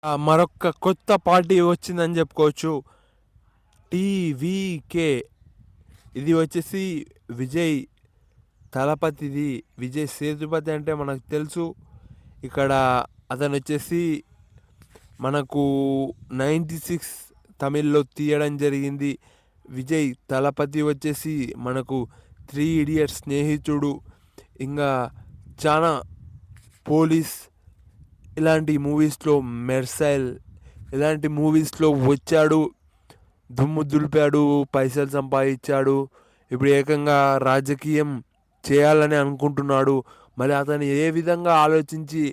మరొక కొత్త పార్టీ వచ్చిందని చెప్పుకోవచ్చు. టీవీకే. ఇది వచ్చేసి విజయ్ తలపతిది. విజయ్ సేతుపతి అంటే మనకు తెలుసు. ఇక్కడ అతను వచ్చేసి మనకు 96 తమిళ్లో తీయడం జరిగింది. విజయ్ తలపతి వచ్చేసి మనకు 3 ఇడియట్స్, స్నేహితుడు, ఇంకా చాలా పోలీస్ ఇలాంటి మూవీస్లో, మెర్సైల్ ఇలాంటి మూవీస్లో వచ్చాడు, దుమ్ము దులిపాడు, పైసలు సంపాదించాడు. ఇప్పుడు ఏకంగా రాజకీయం చేయాలని అనుకుంటున్నాడు. మరి అతను ఏ విధంగా ఆలోచించి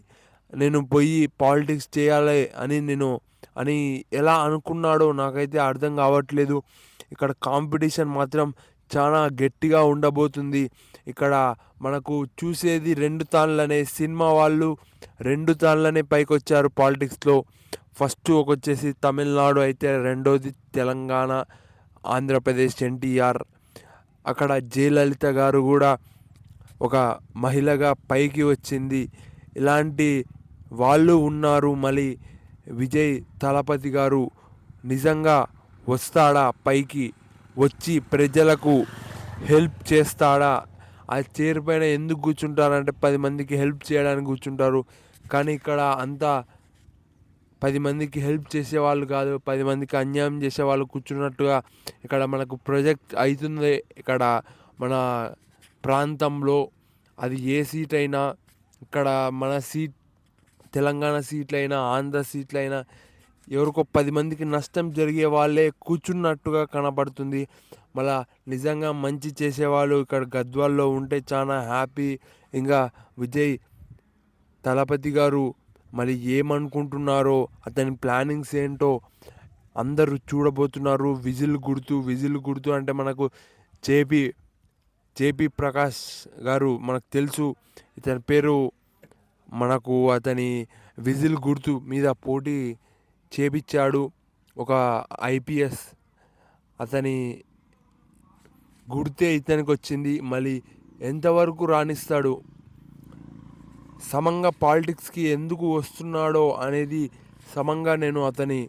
నేను పోయి పాలిటిక్స్ చేయాలి అని ఎలా అనుకున్నాడో నాకైతే అర్థం కావట్లేదు. ఇక్కడ కాంపిటీషన్ మాత్రం చాలా గట్టిగా ఉండబోతుంది. ఇక్కడ మనకు చూసేది 2 తాళ్ళనే సినిమా వాళ్ళు 2 తాళ్ళనే పైకొచ్చారు పాలిటిక్స్లో. ఫస్ట్ వచ్చేసి తమిళనాడు అయితే, రెండోది తెలంగాణ, ఆంధ్రప్రదేశ్ ఎన్టీఆర్. అక్కడ జయలలిత గారు కూడా ఒక మహిళగా పైకి వచ్చింది. ఇలాంటి వాళ్ళు ఉన్నారు. మళ్ళీ విజయ్ తలపతి గారు నిజంగా వస్తాడా పైకి? వచ్చి ప్రజలకు హెల్ప్ చేస్తాడా? ఆ చైర్ పైన ఎందుకు కూర్చుంటారంటే 10 మందికి హెల్ప్ చేయడానికి కూర్చుంటారు. కానీ ఇక్కడ అంతా 10 మందికి హెల్ప్ చేసేవాళ్ళు కాదు, 10 మందికి అన్యాయం చేసేవాళ్ళు కూర్చున్నట్టుగా ఇక్కడ మనకు ప్రొజెక్ట్ అవుతుంది. ఇక్కడ మన ప్రాంతంలో అది ఏ సీట్ అయినా, ఇక్కడ మన సీట్ తెలంగాణ సీట్లైనా, ఆంధ్ర సీట్లైనా ఎవరికో 10 మందికి నష్టం జరిగే వాళ్ళే కూర్చున్నట్టుగా కనబడుతుంది. మళ్ళా నిజంగా మంచి చేసేవాళ్ళు ఇక్కడ గద్వాల్లో ఉంటే చాలా హ్యాపీ. ఇంకా విజయ్ తలపతి గారు మరి ఏమనుకుంటున్నారో, అతని ప్లానింగ్స్ ఏంటో అందరూ చూడబోతున్నారు. విజిల్ గుర్తు అంటే మనకు జేపీ జేపీ ప్రకాష్ గారు మనకు తెలుసు. ఇతని పేరు మనకు అతని విజిల్ గుర్తు మీద పోటీ చేపించాడు ఒక ఐపీఎస్. అతని గుర్తే ఇతనికి వచ్చింది. మళ్ళీ ఎంతవరకు రాణిస్తాడు, సమంగా పాలిటిక్స్కి ఎందుకు వస్తున్నాడో అనేది సమంగా నేను అతని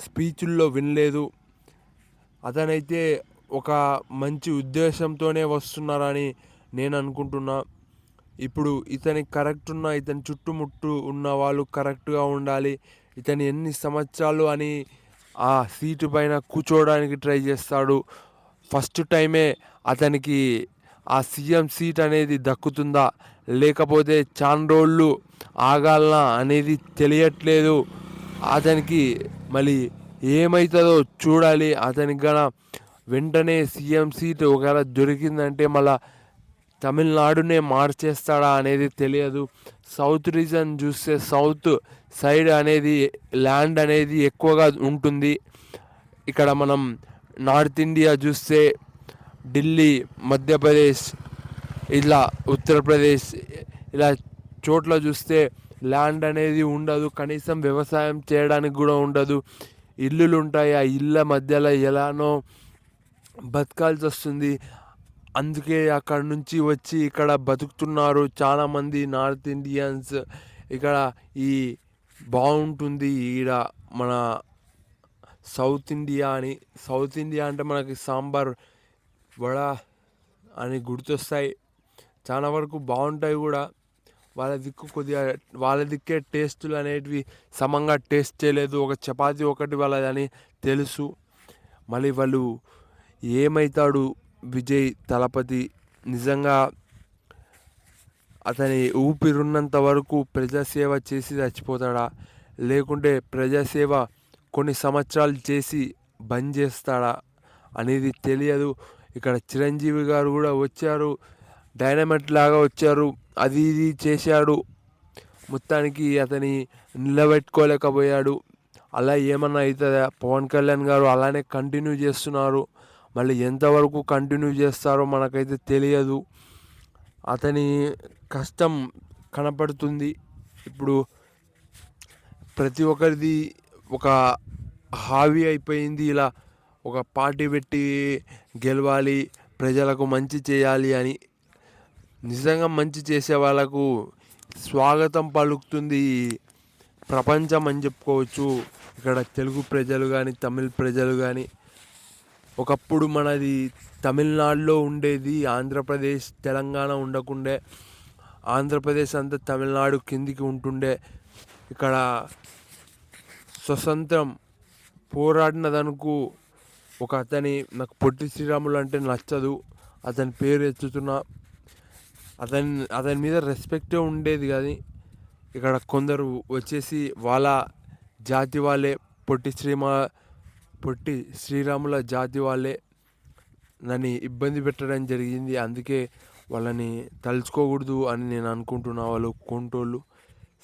స్పీచుల్లో వినలేదు. అతనైతే ఒక మంచి ఉద్దేశంతోనే వస్తున్నారని నేను అనుకుంటున్నా. ఇప్పుడు ఇతనికి కరెక్ట్ ఉన్న, ఇతని చుట్టుముట్టు ఉన్న వాళ్ళు కరెక్ట్గా ఉండాలి. ఇతను ఎన్ని సంవత్సరాలు అని ఆ సీటు పైన కూర్చోవడానికి ట్రై చేస్తాడు. ఫస్ట్ టైమే అతనికి ఆ సీఎం సీట్ అనేది దక్కుతుందా, లేకపోతే చాలా రోజులు ఆగాలనా అనేది తెలియట్లేదు అతనికి. మళ్ళీ ఏమవుతుందో చూడాలి. అతనికి గన వెంటనే సీఎం సీట్ ఒకవేళ దొరికిందంటే మళ్ళా తమిళనాడునే మార్చేస్తాడా అనేది తెలియదు. సౌత్ రీజన్ చూస్తే సౌత్ సైడ్ అనేది ల్యాండ్ అనేది ఎక్కువగా ఉంటుంది. ఇక్కడ మనం నార్త్ ఇండియా చూస్తే ఢిల్లీ, మధ్యప్రదేశ్, ఇలా ఉత్తరప్రదేశ్ ఇలా చోట్ల చూస్తే ల్యాండ్ అనేది ఉండదు. కనీసం వ్యవసాయం చేయడానికి కూడా ఉండదు. ఇల్లులు ఉంటాయి, ఆ ఇళ్ళ మధ్యలో ఎలానో బతకాల్సి వస్తుంది. అందుకే అక్కడ నుంచి వచ్చి ఇక్కడ బతుకుతున్నారు చాలామంది నార్త్ ఇండియన్స్. ఇక్కడ ఈ బాగుంటుంది ఈడ మన సౌత్ ఇండియా అని. సౌత్ ఇండియా అంటే మనకి సాంబార్, వడ అని గుర్తొస్తాయి. చాలా వరకు బాగుంటాయి కూడా. వాళ్ళ దిక్కే టేస్టులు అనేటివి సమంగా టేస్ట్ చేయలేదు. ఒక చపాతీ ఒకటి వాళ్ళదని తెలుసు. మళ్ళీ వాళ్ళు ఏమవుతాడు విజయ్ తలపతి? నిజంగా అతని ఊపిరున్నంత వరకు ప్రజాసేవ చేసి చచ్చిపోతాడా, లేకుంటే ప్రజాసేవ కొన్ని సంవత్సరాలు చేసి బంద్ చేస్తాడా అనేది తెలియదు. ఇక్కడ చిరంజీవి గారు కూడా వచ్చారు, డైనమైట్ లాగా వచ్చారు, అది ఇది చేశాడు. మొత్తానికి అతని నిలబెట్టుకోలేకపోయాడు. అలా ఏమన్నా అవుతుందా? పవన్ కళ్యాణ్ గారు అలానే కంటిన్యూ చేస్తున్నారు. మళ్ళీ ఎంతవరకు కంటిన్యూ చేస్తారో మనకైతే తెలియదు. అతని కష్టం కనపడుతుంది. ఇప్పుడు ప్రతి ఒక్కరిది ఒక హాబీ అయిపోయింది. ఇలా ఒక పార్టీ పెట్టి గెలవాలి, ప్రజలకు మంచి చేయాలి అని. నిజంగా మంచి చేసే వాళ్ళకు స్వాగతం పలుకుతుంది ప్రపంచం అని చెప్పుకోవచ్చు. ఇక్కడ తెలుగు ప్రజలు కానీ, తమిళ్ ప్రజలు కానీ, ఒకప్పుడు మనది తమిళనాడులో ఉండేది, ఆంధ్రప్రదేశ్ తెలంగాణ ఉండకుండే. ఆంధ్రప్రదేశ్ అంతా తమిళనాడు కిందికి ఉంటుండే. ఇక్కడ స్వతంత్రం పోరాడినదనుకు ఒక అతని, నాకు పొట్టి శ్రీరాములు అంటే నచ్చదు, అతని పేరు ఎత్తుతున్నా. అతని మీద రెస్పెక్టే ఉండేది కానీ ఇక్కడ కొందరు వచ్చేసి వాళ్ళ జాతి వాళ్ళే, పొట్టి శ్రీరాముల జాతి వాళ్ళే నన్ను ఇబ్బంది పెట్టడం జరిగింది. అందుకే వాళ్ళని తలుచుకోకూడదు అని నేను అనుకుంటున్నా. వాళ్ళు కొంటోళ్ళు.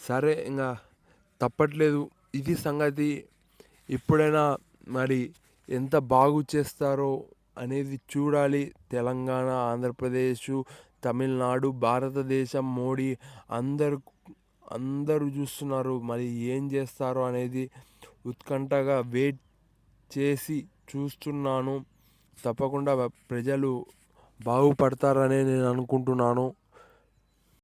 సరే, ఇంకా తప్పట్లేదు, ఇది సంగతి. ఇప్పుడైనా మరి ఎంత బాగు చేస్తారో అనేది చూడాలి. తెలంగాణ, ఆంధ్రప్రదేశ్, తమిళనాడు, భారతదేశం, మోడీ అందరూ చూస్తున్నారు. మరి ఏం చేస్తారో అనేది ఉత్కంఠగా వెయిట్ చేసి చూస్తున్నాను. తప్పకుండా ప్రజలు బాగుపడతారని నేను అనుకుంటున్నాను.